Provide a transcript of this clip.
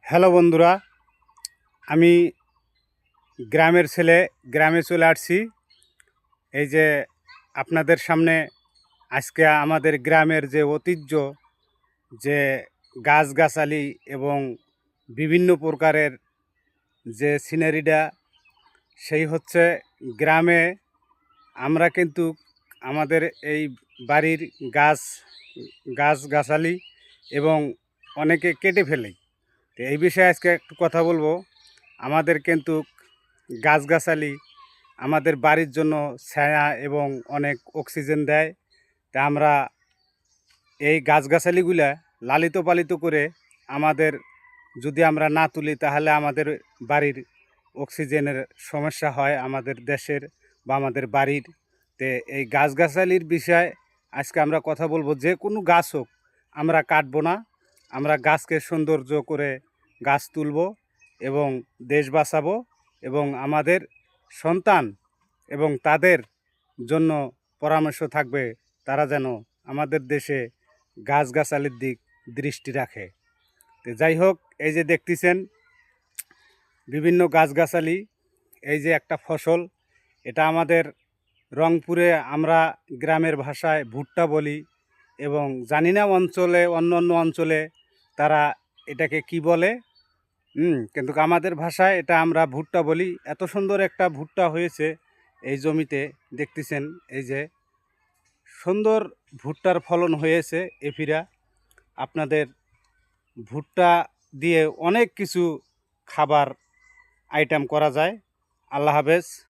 Hello বন্ধুরা, আমি গ্রামের ছেলে গ্রামে চলে আসছি। এই যে আপনাদের সামনে আজকে আমাদের গ্রামের যে ঐতিহ্য, যে গাছগাছালি এবং বিভিন্ন প্রকারের যে সিনারিটা, সেই হচ্ছে গ্রামে আমরা কিন্তু আমাদের এই বাড়ির গাছ গাছগাছালি এবং অনেকে কেটে ফেলে। তো এই বিষয়ে আজকে একটু কথা বলবো। আমাদের কিন্তু গাছগাছালি আমাদের বাড়ির জন্য ছায়া এবং অনেক অক্সিজেন দেয়। তা আমরা এই গাছগাছালিগুলা লালিত পালিত করে আমাদের যদি আমরা না তুলি তাহলে আমাদের বাড়ির অক্সিজেনের সমস্যা হয় আমাদের দেশের বা আমাদের বাড়ির। তে এই গাছগাছালির বিষয়ে আজকে আমরা কথা বলবো। যে কোনো গাছ হোক আমরা কাটবো না, আমরা গাছকে সৌন্দর্য করে গাছ তুলব এবং দেশ বাঁচাবো এবং আমাদের সন্তান এবং তাদের জন্য পরামর্শ থাকবে তারা যেন আমাদের দেশে গাছগাছালির দিক দৃষ্টি রাখে। তো যাই হোক, এই যে দেখতেছেন বিভিন্ন গাছগাছালি, এই যে একটা ফসল, এটা আমাদের রংপুরে আমরা গ্রামের ভাষায় ভুট্টা বলি এবং জানি না অঞ্চলে অন্য অন্য অঞ্চলে তারা এটাকে কি বলে। কিন্তু আমাদের ভাষায় এটা আমরা ভুট্টা বলি। এত সুন্দর একটা ভুট্টা হয়েছে এই জমিতে, দেখতেছেন এই যে সুন্দর ভুট্টার ফলন হয়েছে। এফিরা আপনাদের ভুট্টা দিয়ে অনেক কিছু খাবার আইটেম করা যায়। আল্লাহ হাফেজ।